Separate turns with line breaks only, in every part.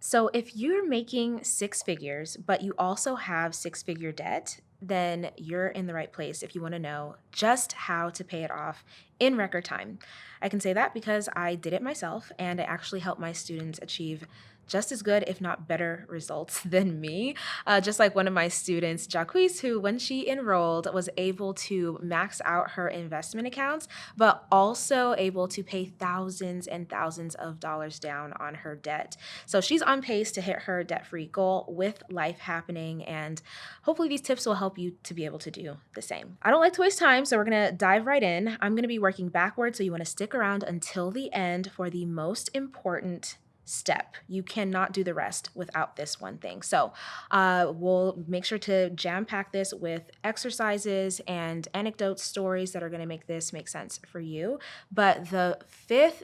So if you're making six figures, but you also have six-figure debt, then you're in the right place if you want to know just how to pay it off in record time. I can say that because I did it myself and I actually helped my students achieve just as good, if not better, results than me. Just like one of my students, Jacquees, who, when she enrolled, was able to max out her investment accounts, but also able to pay thousands and thousands of dollars down on her debt. So she's on pace to hit her debt-free goal with life happening, and hopefully these tips will help you to be able to do the same. I don't like to waste time, so we're gonna dive right in. I'm gonna be working backwards, so you wanna stick around until the end for the most important step. You cannot do the rest without this one thing. So we'll make sure to jam pack this with exercises and anecdotes, stories that are going to make this make sense for you. But the fifth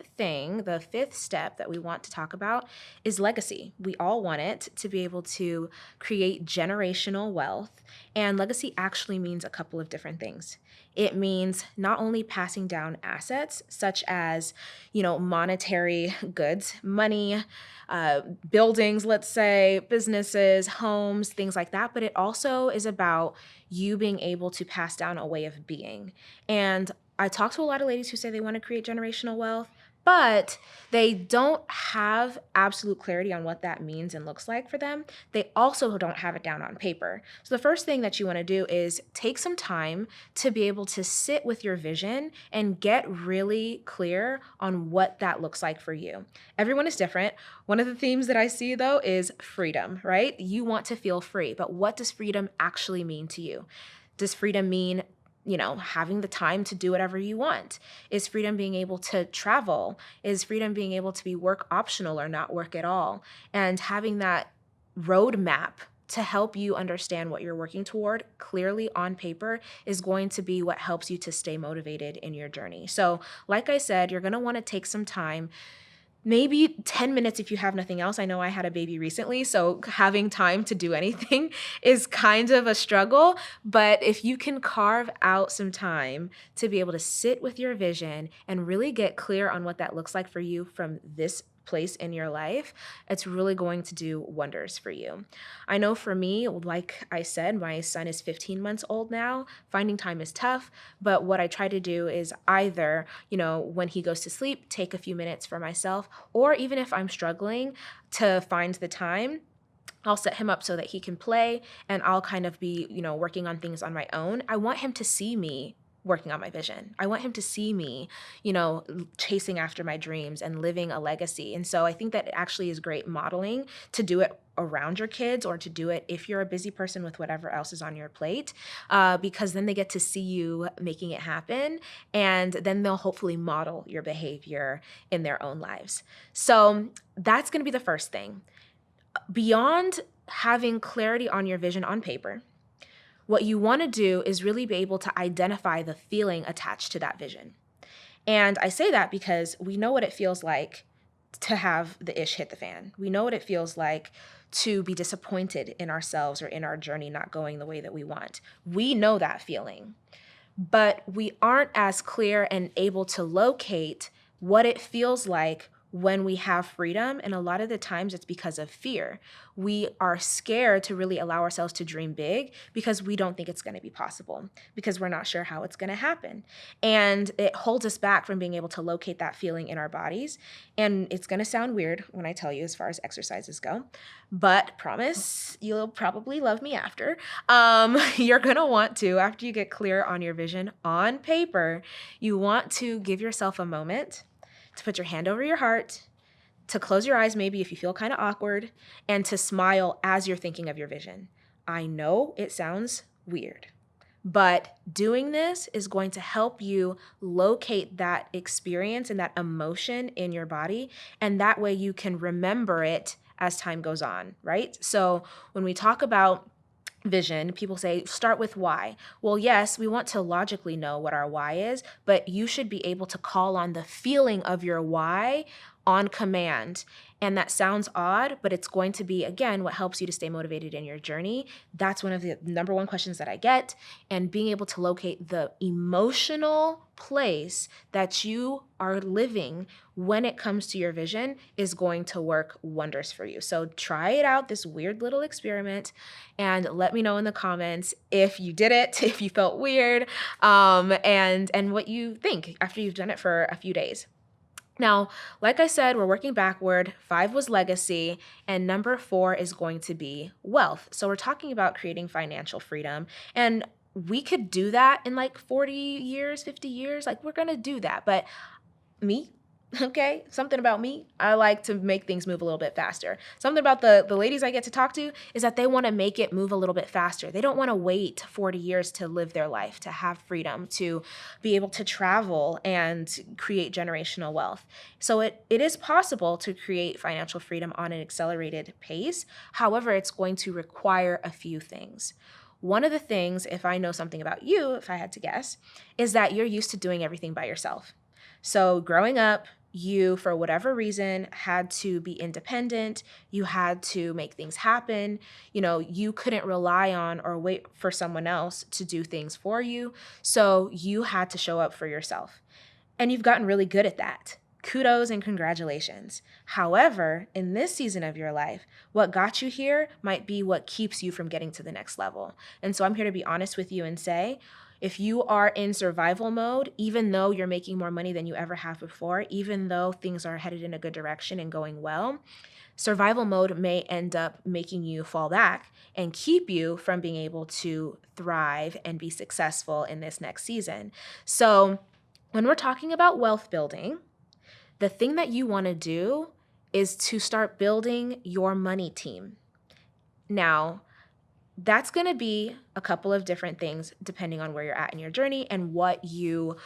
step that we want to talk about is legacy. We all want it to be able to create generational wealth. And legacy actually means a couple of different things. It means not only passing down assets such as, monetary goods, money, buildings, let's say, businesses, homes, things like that, but it also is about you being able to pass down a way of being. And I talk to a lot of ladies who say they want to create generational wealth, but they don't have absolute clarity on what that means and looks like for them. They also don't have it down on paper. So the first thing that you want to do is take some time to be able to sit with your vision and get really clear on what that looks like for you. Everyone is different. One of the themes that I see, though, is freedom, right? You want to feel free, but what does freedom actually mean to you? Does freedom mean having the time to do whatever you want? Is freedom being able to travel? Is freedom being able to be work optional or not work at all? And having that roadmap to help you understand what you're working toward clearly on paper is going to be what helps you to stay motivated in your journey. So, like I said, you're going to want to take some time. Maybe 10 minutes if you have nothing else. I know I had a baby recently, so having time to do anything is kind of a struggle. But if you can carve out some time to be able to sit with your vision and really get clear on what that looks like for you from this place in your life, it's really going to do wonders for you. I know for me, like I said, my son is 15 months old now. Finding time is tough, but what I try to do is either, when he goes to sleep, take a few minutes for myself, or even if I'm struggling to find the time, I'll set him up so that he can play and I'll kind of be, working on things on my own. I want him to see me working on my vision. I want him to see me, chasing after my dreams and living a legacy. And so I think that it actually is great modeling to do it around your kids or to do it if you're a busy person with whatever else is on your plate, because then they get to see you making it happen and then they'll hopefully model your behavior in their own lives. So that's going to be the first thing. Beyond having clarity on your vision on paper, what you want to do is really be able to identify the feeling attached to that vision. And I say that because we know what it feels like to have the ish hit the fan. We know what it feels like to be disappointed in ourselves or in our journey not going the way that we want. We know that feeling, but we aren't as clear and able to locate what it feels like when we have freedom. And a lot of the times it's because of fear. We are scared to really allow ourselves to dream big because we don't think it's going to be possible, because we're not sure how it's going to happen. And it holds us back from being able to locate that feeling in our bodies. And it's going to sound weird when I tell you as far as exercises go, but promise you'll probably love me after. You're going to want to, after you get clear on your vision on paper, you want to give yourself a moment to put your hand over your heart, to close your eyes maybe if you feel kind of awkward, and to smile as you're thinking of your vision. I know it sounds weird, but doing this is going to help you locate that experience and that emotion in your body, and that way you can remember it as time goes on, right? So when we talk about vision, people say, start with why. Well, yes, we want to logically know what our why is, but you should be able to call on the feeling of your why on command. And that sounds odd, but it's going to be, again, what helps you to stay motivated in your journey. That's one of the number one questions that I get. And being able to locate the emotional place that you are living when it comes to your vision is going to work wonders for you. So try it out, this weird little experiment, and let me know in the comments if you did it, if you felt weird, and what you think after you've done it for a few days. Now, like I said, we're working backward. 5 was legacy, and number 4 is going to be wealth. So we're talking about creating financial freedom, and we could do that in like 40 years, 50 years. Like, we're going to do that. But me, okay, something about me, I like to make things move a little bit faster. Something about the ladies I get to talk to is that they want to make it move a little bit faster. They don't want to wait 40 years to live their life, to have freedom, to be able to travel and create generational wealth. So it is possible to create financial freedom on an accelerated pace. However, it's going to require a few things. One of the things, if I know something about you, if I had to guess, is that you're used to doing everything by yourself. So growing up, you, for whatever reason, had to be independent. You had to make things happen. You couldn't rely on or wait for someone else to do things for you. So you had to show up for yourself. And you've gotten really good at that. Kudos and congratulations. However, in this season of your life, what got you here might be what keeps you from getting to the next level. And so I'm here to be honest with you and say, if you are in survival mode, even though you're making more money than you ever have before, even though things are headed in a good direction and going well, survival mode may end up making you fall back and keep you from being able to thrive and be successful in this next season. So when we're talking about wealth building, the thing that you want to do is to start building your money team. Now, that's going to be a couple of different things depending on where you're at in your journey and what you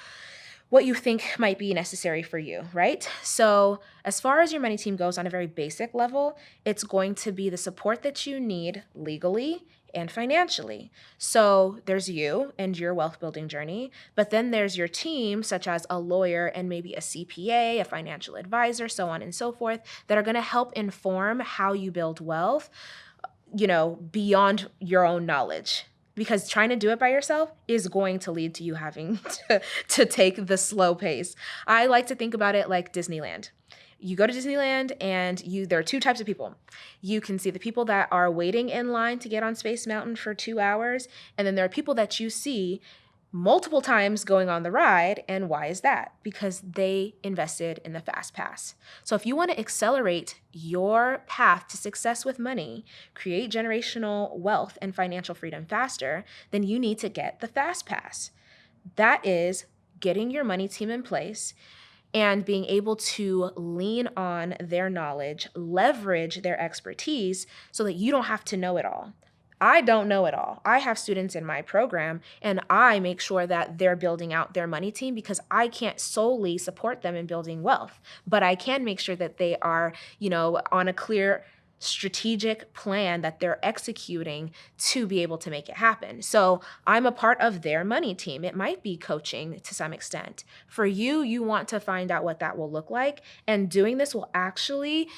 think might be necessary for you, right? So as far as your money team goes on a very basic level, it's going to be the support that you need legally and financially. So there's you and your wealth building journey, but then there's your team, such as a lawyer and maybe a CPA, a financial advisor, so on and so forth, that are going to help inform how you build wealth, beyond your own knowledge. Because trying to do it by yourself is going to lead to you having to take the slow pace. I like to think about it like Disneyland. You go to Disneyland and there are 2 types of people. You can see the people that are waiting in line to get on Space Mountain for 2 hours, and then there are people that you see multiple times going on the ride. And why is that? Because they invested in the fast pass. So if you want to accelerate your path to success with money, create generational wealth and financial freedom faster, then you need to get the fast pass. That is getting your money team in place and being able to lean on their knowledge, leverage their expertise so that you don't have to know it all. I don't know it all. I have students in my program, and I make sure that they're building out their money team because I can't solely support them in building wealth, but I can make sure that they are, on a clear strategic plan that they're executing to be able to make it happen. So I'm a part of their money team. It might be coaching to some extent. For you, you want to find out what that will look like, and doing this will actually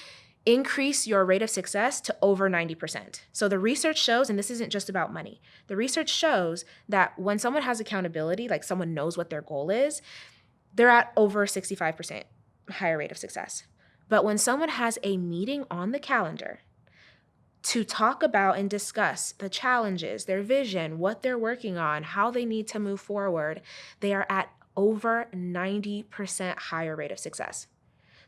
increase your rate of success to over 90%. So the research shows, and this isn't just about money, the research shows that when someone has accountability, like someone knows what their goal is, they're at over 65% higher rate of success. But when someone has a meeting on the calendar to talk about and discuss the challenges, their vision, what they're working on, how they need to move forward, they are at over 90% higher rate of success.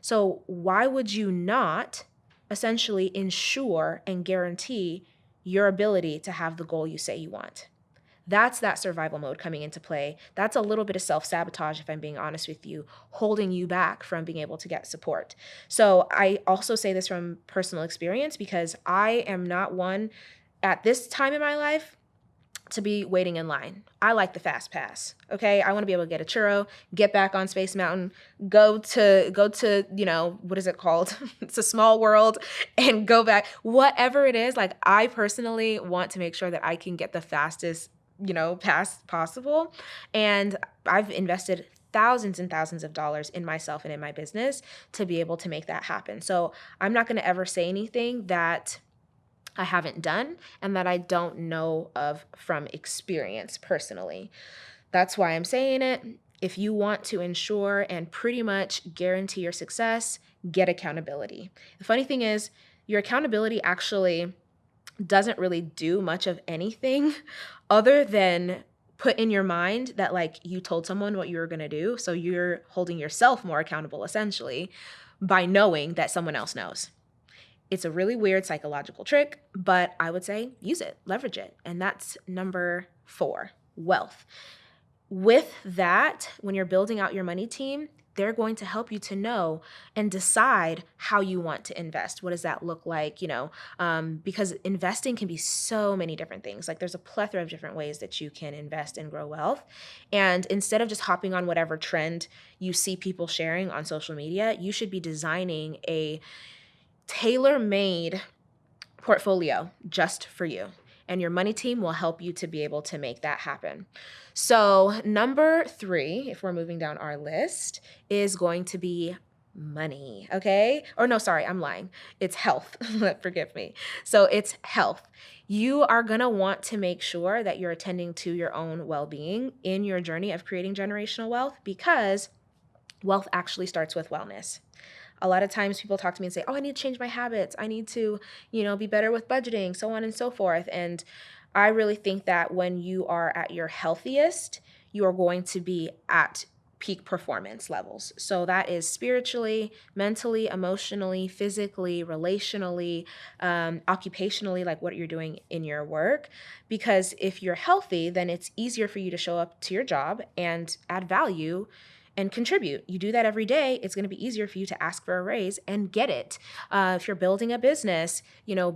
So why would you not essentially ensure and guarantee your ability to have the goal you say you want? That's that survival mode coming into play. That's a little bit of self-sabotage, if I'm being honest with you, holding you back from being able to get support. So I also say this from personal experience because I am not one at this time in my life to be waiting in line. I like the fast pass. Okay. I want to be able to get a churro, get back on Space Mountain, go to, what is it called? It's a small world, and go back, whatever it is. Like, I personally want to make sure that I can get the fastest, pass possible. And I've invested thousands and thousands of dollars in myself and in my business to be able to make that happen. So I'm not going to ever say anything that I haven't done and that I don't know of from experience personally. That's why I'm saying it. If you want to ensure and pretty much guarantee your success, get accountability. The funny thing is, your accountability actually doesn't really do much of anything other than put in your mind that like you told someone what you were going to do. So you're holding yourself more accountable essentially by knowing that someone else knows. It's a really weird psychological trick, but I would say use it, leverage it. And that's number 4, wealth. With that, when you're building out your money team, they're going to help you to know and decide how you want to invest. What does that look like? Because investing can be so many different things. Like there's a plethora of different ways that you can invest and grow wealth. And instead of just hopping on whatever trend you see people sharing on social media, you should be designing a tailor-made portfolio just for you. And your money team will help you to be able to make that happen. So number 3, if we're moving down our list, is going to be money, okay? Or no, sorry, I'm lying. It's health. Forgive me. So it's health. You are going to want to make sure that you're attending to your own well-being in your journey of creating generational wealth, because wealth actually starts with wellness. A lot of times people talk to me and say, oh, I need to change my habits. I need to, be better with budgeting, so on and so forth. And I really think that when you are at your healthiest, you are going to be at peak performance levels. So that is spiritually, mentally, emotionally, physically, relationally, occupationally, like what you're doing in your work. Because if you're healthy, then it's easier for you to show up to your job and add value and contribute. You do that every day, it's going to be easier for you to ask for a raise and get it. If you're building a business,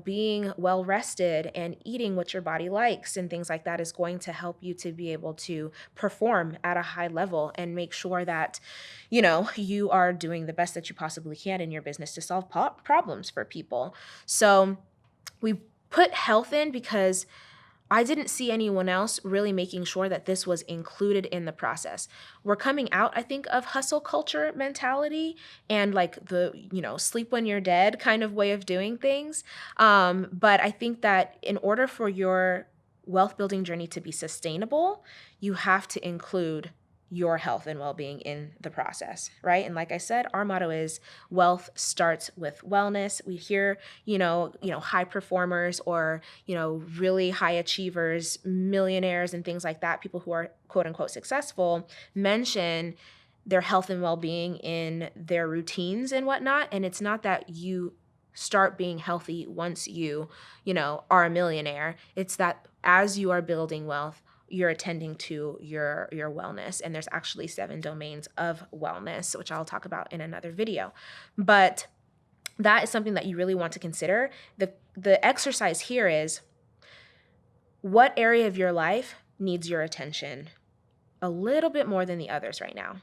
being well rested and eating what your body likes and things like that is going to help you to be able to perform at a high level and make sure that, you are doing the best that you possibly can in your business to solve problems for people. So we put health in because I didn't see anyone else really making sure that this was included in the process. We're coming out, I think, of hustle culture mentality and like the, sleep when you're dead kind of way of doing things. But I think that in order for your wealth building journey to be sustainable, you have to include your health and well-being in the process, right? And like I said, our motto is wealth starts with wellness. We hear, high performers or, really high achievers, millionaires and things like that, people who are quote unquote successful, mention their health and well-being in their routines and whatnot. And it's not that you start being healthy once you, are a millionaire. It's that as you are building wealth, you're attending to your wellness. And there's actually 7 domains of wellness, which I'll talk about in another video. But that is something that you really want to consider. The exercise here is, what area of your life needs your attention a little bit more than the others right now?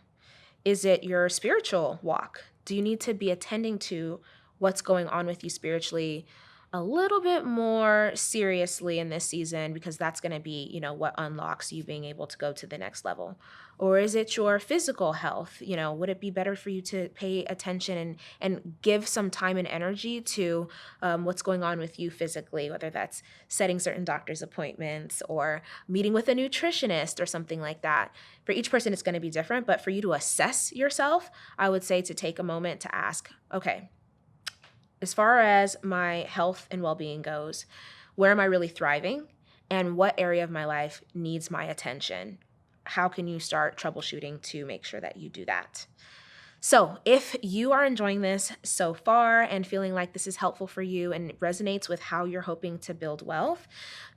Is it your spiritual walk? Do you need to be attending to what's going on with you spiritually a little bit more seriously in this season, because that's going to be, what unlocks you being able to go to the next level? Or is it your physical health? Would it be better for you to pay attention and give some time and energy to what's going on with you physically, whether that's setting certain doctor's appointments or meeting with a nutritionist or something like that? For each person, it's going to be different, but for you to assess yourself, I would say to take a moment to ask, okay, as far as my health and well-being goes, where am I really thriving? And what area of my life needs my attention? How can you start troubleshooting to make sure that you do that? So if you are enjoying this so far and feeling like this is helpful for you and it resonates with how you're hoping to build wealth,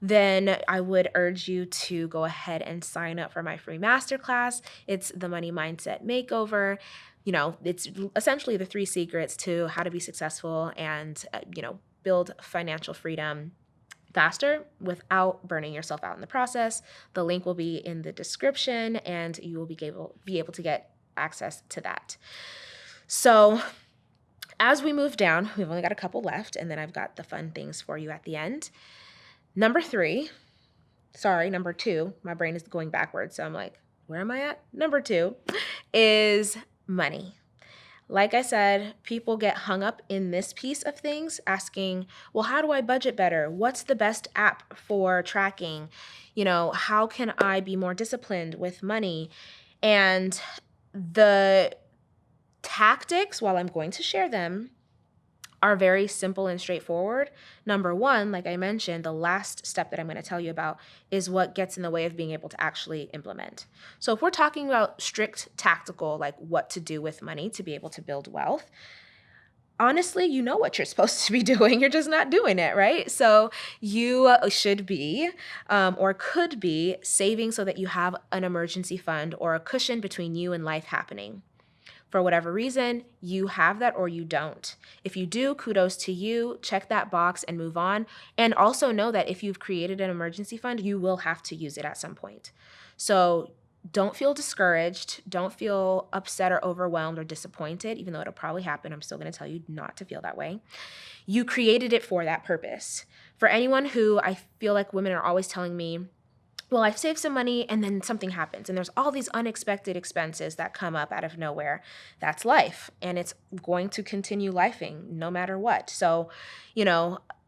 then I would urge you to go ahead and sign up for my free masterclass. It's the Money Mindset Makeover. It's essentially the 3 secrets to how to be successful and, build financial freedom faster without burning yourself out in the process. The link will be in the description and you will be able to get access to that. So as we move down, we've only got a couple left, and then I've got the fun things for you at the end. Number 2, my brain is going backwards, so I'm like, where am I at? Number 2 is money. Like I said, people get hung up in this piece of things asking, well, how do I budget better? What's the best app for tracking? How can I be more disciplined with money? And the tactics, while I'm going to share them, are very simple and straightforward. Number 1, like I mentioned, the last step that I'm going to tell you about is what gets in the way of being able to actually implement. So if we're talking about strict tactical, like what to do with money to be able to build wealth, honestly, you know what you're supposed to be doing. You're just not doing it, right? So you should be or could be saving so that you have an emergency fund or a cushion between you and life happening. For whatever reason, you have that or you don't. If you do, kudos to you. Check that box and move on. And also know that if you've created an emergency fund, you will have to use it at some point. So don't feel discouraged. Don't feel upset or overwhelmed or disappointed, even though it'll probably happen. I'm still going to tell you not to feel that way. You created it for that purpose. For anyone who I feel like women are always telling me, well, I've saved some money and then something happens and there's all these unexpected expenses that come up out of nowhere. That's life, and it's going to continue lifing no matter what. So,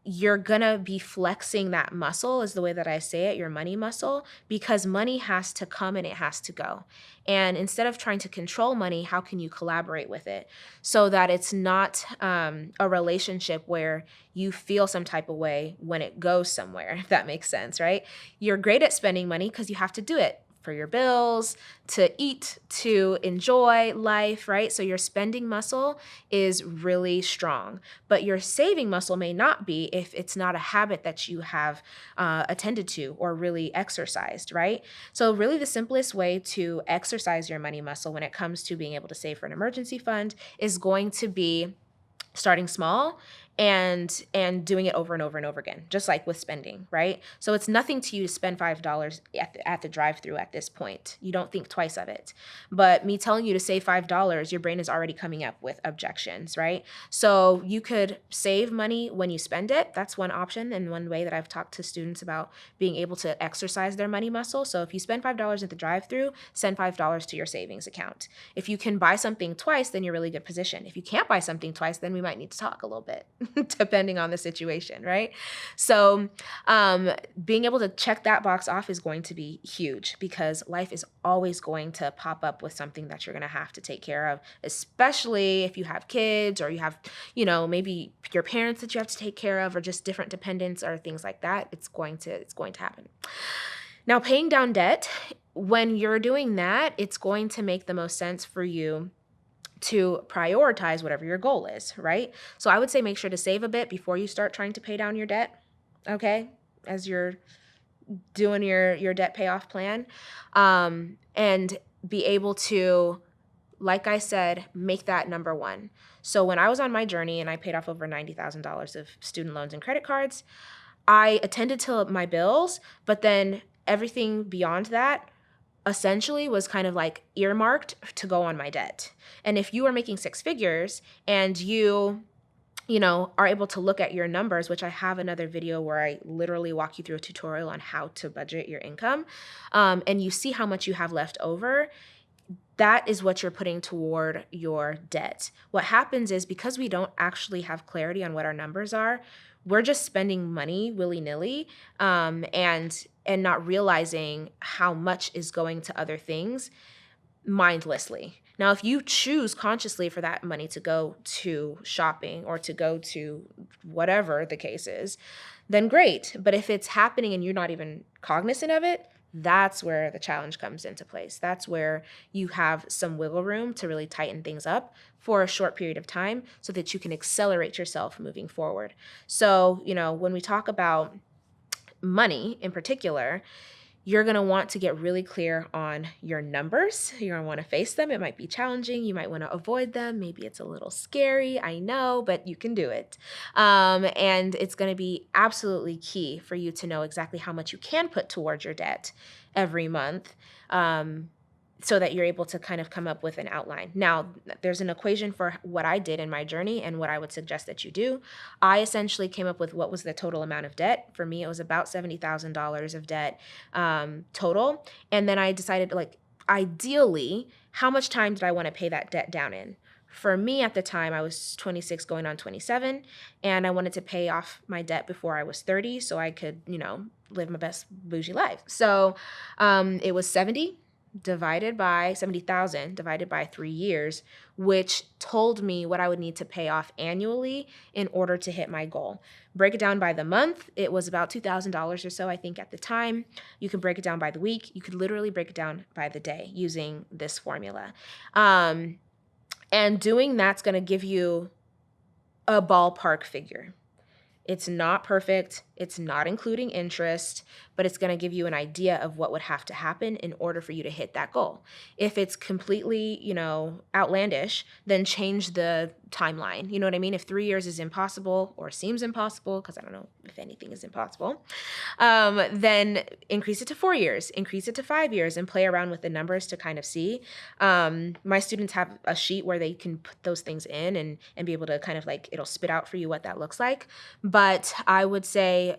you're gonna be flexing that muscle, is the way that I say it, your money muscle, because money has to come and it has to go. And instead of trying to control money, how can you collaborate with it so that it's not a relationship where you feel some type of way when it goes somewhere, if that makes sense, right? You're great at spending money because you have to do it for your bills, to eat, to enjoy life, right? So your spending muscle is really strong, but your saving muscle may not be if it's not a habit that you have attended to or really exercised, right? So really the simplest way to exercise your money muscle when it comes to being able to save for an emergency fund is going to be starting small and doing it over and over and over again, just like with spending, right? So it's nothing to you to spend $5 at the drive-through at this point. You don't think twice of it. But me telling you to save $5, your brain is already coming up with objections, right? So you could save money when you spend it. That's one option and one way that I've talked to students about being able to exercise their money muscle. So if you spend $5 at the drive-through, send $5 to your savings account. If you can buy something twice, then you're in a really good position. If you can't buy something twice, then we might need to talk a little bit. Depending on the situation, right? So being able to check that box off is going to be huge because life is always going to pop up with something that you're going to have to take care of, especially if you have kids or you have, maybe your parents that you have to take care of or just different dependents or things like that. It's going to happen. Now, paying down debt, when you're doing that, it's going to make the most sense for you to prioritize whatever your goal is, right? So I would say make sure to save a bit before you start trying to pay down your debt, okay? As you're doing your debt payoff plan, and be able to, like I said, make that number 1. So when I was on my journey and I paid off over $90,000 of student loans and credit cards, I attended to my bills, but then everything beyond that essentially was kind of like earmarked to go on my debt. And if you are making 6 figures and you are able to look at your numbers, which I have another video where I literally walk you through a tutorial on how to budget your income, and you see how much you have left over, that is what you're putting toward your debt. What happens is because we don't actually have clarity on what our numbers are, we're just spending money willy-nilly and not realizing how much is going to other things mindlessly. Now, if you choose consciously for that money to go to shopping or to go to whatever the case is, then great. But if it's happening and you're not even cognizant of it, that's where the challenge comes into place. That's where you have some wiggle room to really tighten things up for a short period of time so that you can accelerate yourself moving forward. So, when we talk about money in particular, you're going to want to get really clear on your numbers. You're going to want to face them. It might be challenging. You might want to avoid them. Maybe it's a little scary. I know, but you can do it. And it's going to be absolutely key for you to know exactly how much you can put towards your debt every month, so that you're able to kind of come up with an outline. Now, there's an equation for what I did in my journey and what I would suggest that you do. I essentially came up with what was the total amount of debt. For me, it was about $70,000 of debt total. And then I decided, ideally, how much time did I want to pay that debt down in? For me at the time, I was 26 going on 27, and I wanted to pay off my debt before I was 30 so I could, live my best bougie life. So it was 70,000 divided by 3 years, which told me what I would need to pay off annually in order to hit my goal. Break it down by the month, it was about $2,000 or so, I think, at the time. You can break it down by the week. You could literally break it down by the day using this formula. And doing that's going to give you a ballpark figure. It's not perfect. It's not including interest, but it's going to give you an idea of what would have to happen in order for you to hit that goal. If it's completely, outlandish, then change the timeline. You know what I mean? If 3 years is impossible or seems impossible, because I don't know if anything is impossible, then increase it to 4 years, increase it to 5 years, and play around with the numbers to kind of see. My students have a sheet where they can put those things in and be able to kind of like, it'll spit out for you what that looks like. But I would say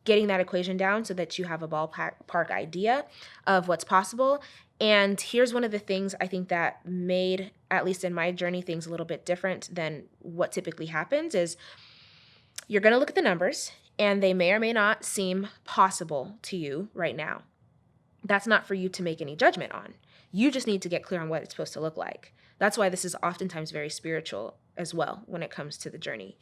getting that equation down so that you have a ballpark idea of what's possible. And here's one of the things I think that made, at least in my journey, things a little bit different than what typically happens is you're going to look at the numbers and they may or may not seem possible to you right now. That's not for you to make any judgment on. You just need to get clear on what it's supposed to look like. That's why this is oftentimes very spiritual as well when it comes to the journey.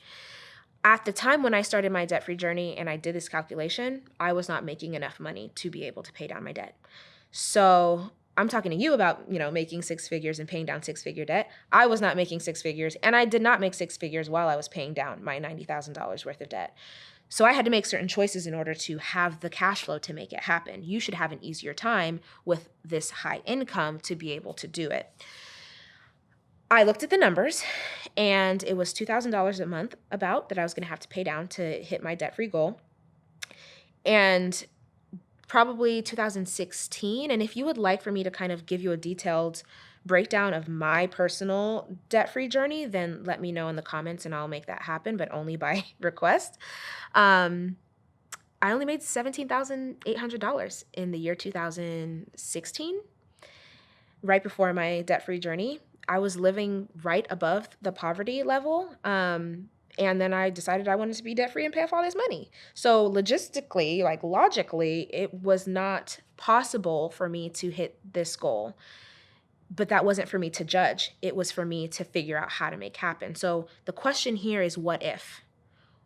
At the time when I started my debt-free journey and I did this calculation, I was not making enough money to be able to pay down my debt. So I'm talking to you about, making six figures and paying down six-figure debt. I was not making six figures, and I did not make six figures while I was paying down my $90,000 worth of debt. So I had to make certain choices in order to have the cash flow to make it happen. You should have an easier time with this high income to be able to do it. I looked at the numbers, and it was $2,000 a month about that I was going to have to pay down to hit my debt-free goal. And probably 2016. And if you would like for me to kind of give you a detailed breakdown of my personal debt-free journey, then let me know in the comments and I'll make that happen, but only by request. I only made $17,800 in the year 2016, right before my debt-free journey. I was living right above the poverty level. And then I decided I wanted to be debt-free and pay off all this money. So logistically, logically, it was not possible for me to hit this goal. But that wasn't for me to judge. It was for me to figure out how to make happen. So the question here is, what if?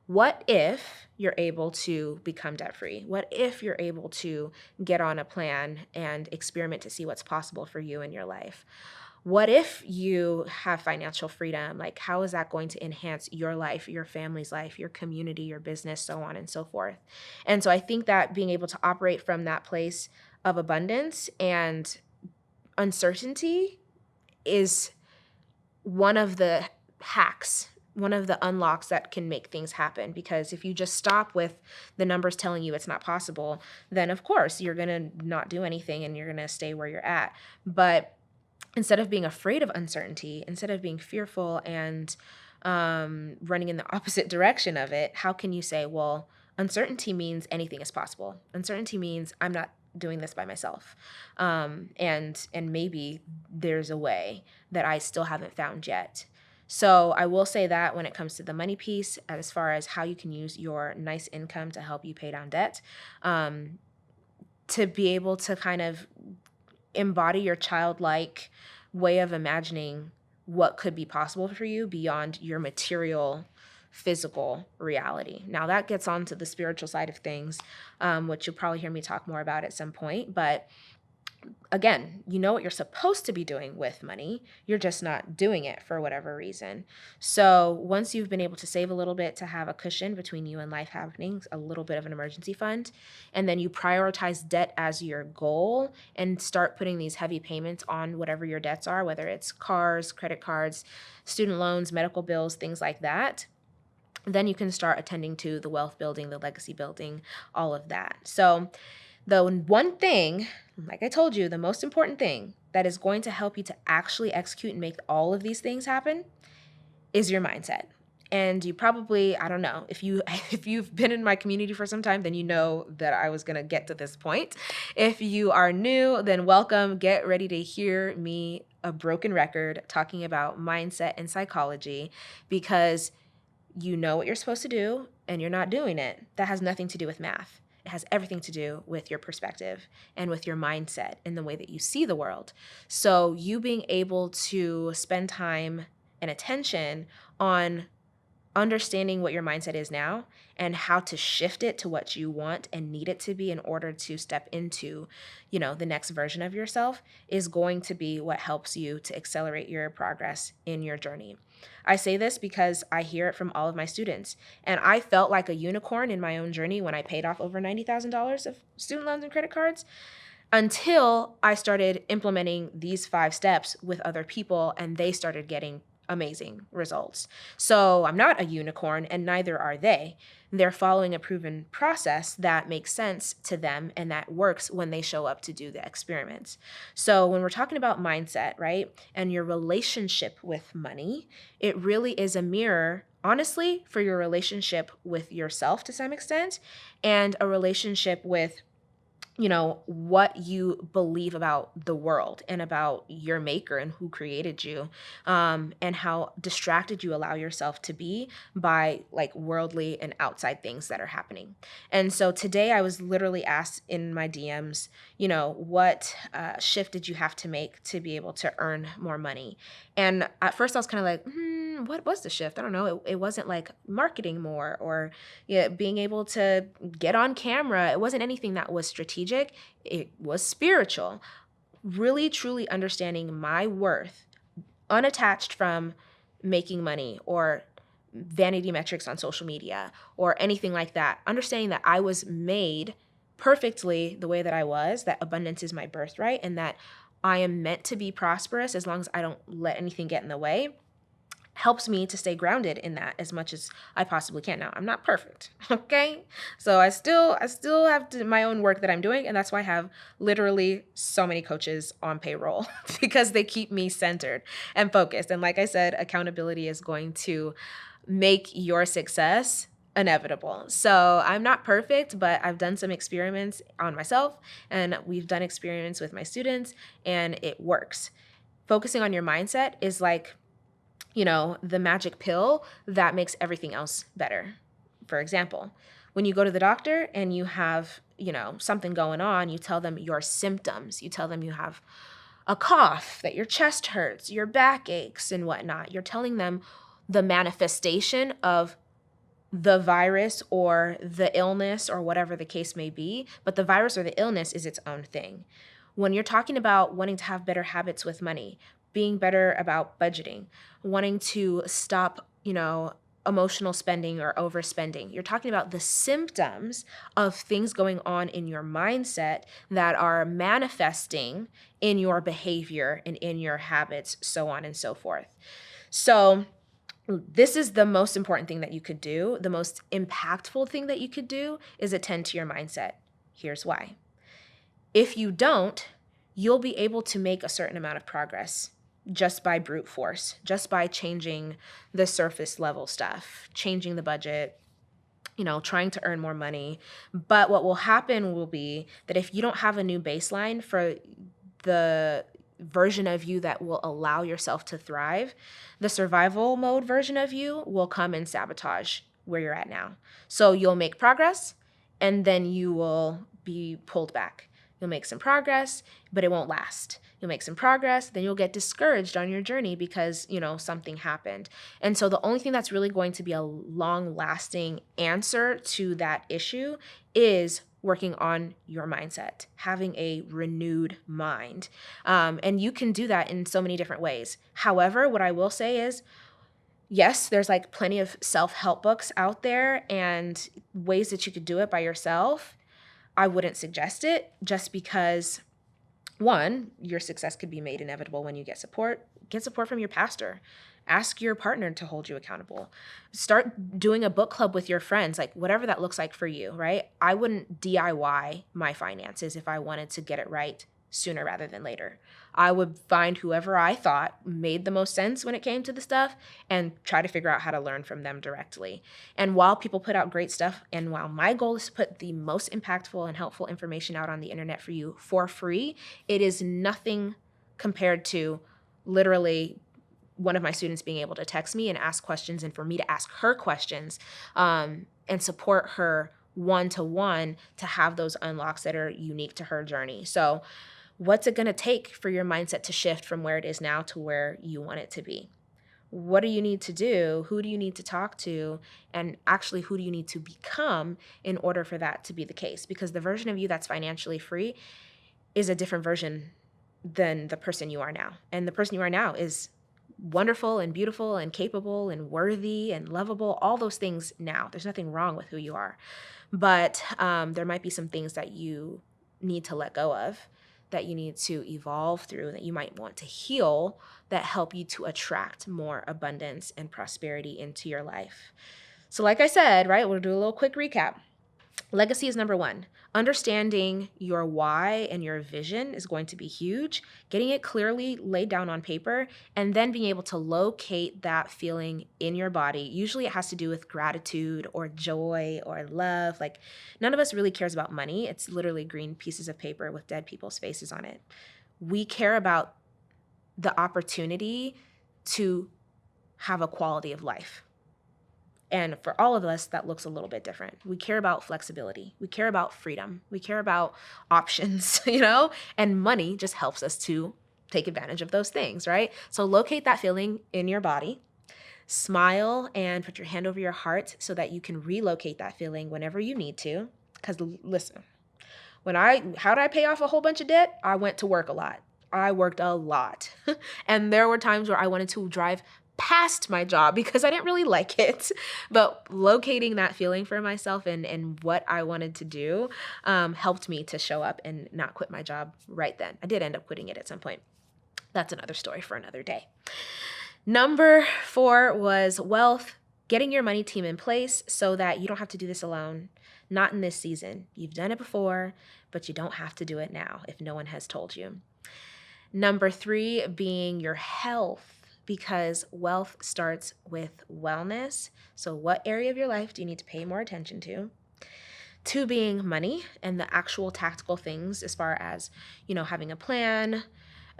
What if you're able to become debt-free? What if you're able to get on a plan and experiment to see what's possible for you in your life? What if you have financial freedom? How is that going to enhance your life, your family's life, your community, your business, so on and so forth? And so I think that being able to operate from that place of abundance and uncertainty is one of the hacks, one of the unlocks that can make things happen. Because if you just stop with the numbers telling you it's not possible, then of course you're going to not do anything and you're going to stay where you're at. But instead of being afraid of uncertainty, instead of being fearful and running in the opposite direction of it, how can you say, well, uncertainty means anything is possible. Uncertainty means I'm not doing this by myself. And maybe there's a way that I still haven't found yet. So I will say that when it comes to the money piece, as far as how you can use your nice income to help you pay down debt, to be able to kind of embody your childlike way of imagining what could be possible for you beyond your material, physical reality. Now that gets onto the spiritual side of things, which you'll probably hear me talk more about at some point. But again, you know what you're supposed to be doing with money. You're just not doing it for whatever reason. So once you've been able to save a little bit to have a cushion between you and life happenings, a little bit of an emergency fund, and then you prioritize debt as your goal and start putting these heavy payments on whatever your debts are, whether it's cars, credit cards, student loans, medical bills, things like that, then you can start attending to the wealth building, the legacy building, all of that. So the one thing, like I told you, the most important thing that is going to help you to actually execute and make all of these things happen is your mindset. And you probably, I don't know, if you if you've been in my community for some time, then you know that I was going to get to this point. If you are new, then welcome. Get ready to hear me, a broken record, talking about mindset and psychology, because you know what you're supposed to do and you're not doing it. That has nothing to do with math. It has everything to do with your perspective and with your mindset and the way that you see the world. So you being able to spend time and attention on understanding what your mindset is now and how to shift it to what you want and need it to be in order to step into, the next version of yourself is going to be what helps you to accelerate your progress in your journey. I say this because I hear it from all of my students, and I felt like a unicorn in my own journey when I paid off over $90,000 of student loans and credit cards, until I started implementing these 5 steps with other people and they started getting amazing results. So I'm not a unicorn and neither are they. They're following a proven process that makes sense to them and that works when they show up to do the experiments. So when we're talking about mindset, right, and your relationship with money, it really is a mirror, honestly, for your relationship with yourself to some extent, and a relationship with what you believe about the world and about your maker and who created you, and how distracted you allow yourself to be by like worldly and outside things that are happening. And so today I was literally asked in my DMs, what shift did you have to make to be able to earn more money? And at first I was kind of like, what was the shift? I don't know. It wasn't like marketing more or being able to get on camera. It wasn't anything that was strategic. It was spiritual. Really, truly understanding my worth, unattached from making money or vanity metrics on social media or anything like that. Understanding that I was made perfectly the way that I was, that abundance is my birthright, and that I am meant to be prosperous as long as I don't let anything get in the way, helps me to stay grounded in that as much as I possibly can. Now, I'm not perfect, okay? So I still have my own work that I'm doing, and that's why I have literally so many coaches on payroll because they keep me centered and focused. And like I said, accountability is going to make your success inevitable. So I'm not perfect, but I've done some experiments on myself, and we've done experiments with my students, and it works. Focusing on your mindset is like the magic pill that makes everything else better. For example, when you go to the doctor and you have, something going on, you tell them your symptoms. You tell them you have a cough, that your chest hurts, your back aches and whatnot. You're telling them the manifestation of the virus or the illness or whatever the case may be, but the virus or the illness is its own thing. When you're talking about wanting to have better habits with money, being better about budgeting, wanting to stop, emotional spending or overspending, you're talking about the symptoms of things going on in your mindset that are manifesting in your behavior and in your habits, so on and so forth. So this is the most important thing that you could do. The most impactful thing that you could do is attend to your mindset. Here's why. If you don't, you'll be able to make a certain amount of progress just by brute force, just by changing the surface level stuff, changing the budget, trying to earn more money. But what will happen will be that if you don't have a new baseline for the version of you that will allow yourself to thrive, the survival mode version of you will come and sabotage where you're at now. So you'll make progress and then you will be pulled back. You'll make some progress, but it won't last. You'll make some progress, then you'll get discouraged on your journey because, something happened. And so the only thing that's really going to be a long-lasting answer to that issue is working on your mindset, having a renewed mind. And you can do that in so many different ways. However, what I will say is, yes, there's like plenty of self-help books out there and ways that you could do it by yourself. I wouldn't suggest it just because, one, your success could be made inevitable when you get support. Get support from your pastor. Ask your partner to hold you accountable. Start doing a book club with your friends, like whatever that looks like for you, right? I wouldn't DIY my finances if I wanted to get it right sooner rather than later. I would find whoever I thought made the most sense when it came to the stuff and try to figure out how to learn from them directly. And while people put out great stuff, and while my goal is to put the most impactful and helpful information out on the internet for you for free, it is nothing compared to literally one of my students being able to text me and ask questions, and for me to ask her questions and support her one-to-one to have those unlocks that are unique to her journey. So what's it going to take for your mindset to shift from where it is now to where you want it to be? What do you need to do? Who do you need to talk to? And actually, who do you need to become in order for that to be the case? Because the version of you that's financially free is a different version than the person you are now. And the person you are now is wonderful and beautiful and capable and worthy and lovable, all those things now. There's nothing wrong with who you are. But there might be some things that you need to let go of, that you need to evolve through, that you might want to heal, that help you to attract more abundance and prosperity into your life. So like I said, right, we'll do a little quick recap. Legacy is number one. Understanding your why and your vision is going to be huge. Getting it clearly laid down on paper, and then being able to locate that feeling in your body. Usually it has to do with gratitude or joy or love. Like, none of us really cares about money. It's literally green pieces of paper with dead people's faces on it. We care about the opportunity to have a quality of life. And for all of us, that looks a little bit different. We care about flexibility. We care about freedom. We care about options, and money just helps us to take advantage of those things, right? So locate that feeling in your body, smile, and put your hand over your heart so that you can relocate that feeling whenever you need to. Because listen, how did I pay off a whole bunch of debt? I went to work a lot. I worked a lot. And there were times where I wanted to drive past my job because I didn't really like it. But locating that feeling for myself and what I wanted to do helped me to show up and not quit my job right then. I did end up quitting it at some point. That's another story for another day. Number 4 was wealth, getting your money team in place so that you don't have to do this alone. Not in this season. You've done it before, but you don't have to do it now if no one has told you. Number 3 being your health, because wealth starts with wellness. So what area of your life do you need to pay more attention to? 2 being money and the actual tactical things as far as, having a plan,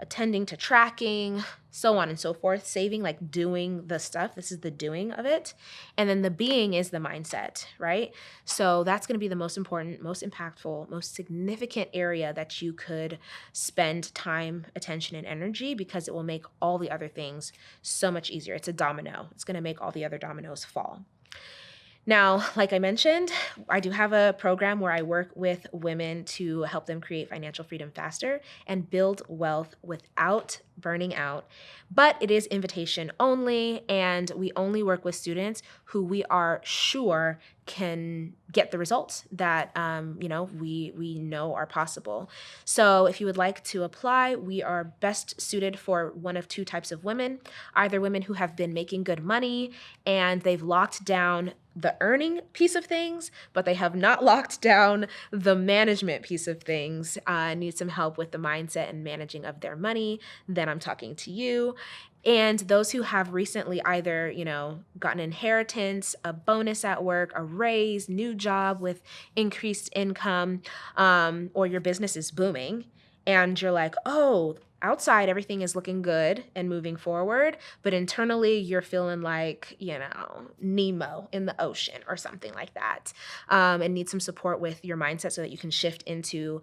attending to tracking, so on and so forth, saving, like doing the stuff. This is the doing of it. And then the being is the mindset, right? So that's going to be the most important, most impactful, most significant area that you could spend time, attention, and energy, because it will make all the other things so much easier. It's a domino. It's going to make all the other dominoes fall. Now, like I mentioned, I do have a program where I work with women to help them create financial freedom faster and build wealth without burning out. But it is invitation only, and we only work with students who we are sure can get the results that we know are possible. So if you would like to apply, we are best suited for one of 2 types of women, either women who have been making good money and they've locked down the earning piece of things, but they have not locked down the management piece of things, need some help with the mindset and managing of their money, then I'm talking to you. And those who have recently either, gotten inheritance, a bonus at work, a raise, new job with increased income, or your business is booming and you're like, oh, outside everything is looking good and moving forward, but internally you're feeling like, Nemo in the ocean or something like that, and need some support with your mindset so that you can shift into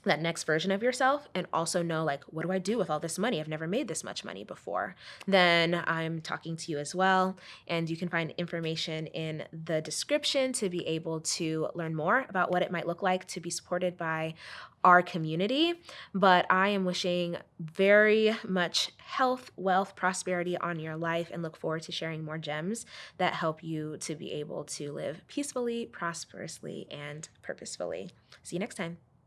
that next version of yourself, and also know, like, what do I do with all this money? I've never made this much money before. Then I'm talking to you as well, and you can find information in the description to be able to learn more about what it might look like to be supported by our community. But I am wishing very much health, wealth, prosperity on your life, and look forward to sharing more gems that help you to be able to live peacefully, prosperously, and purposefully. See you next time.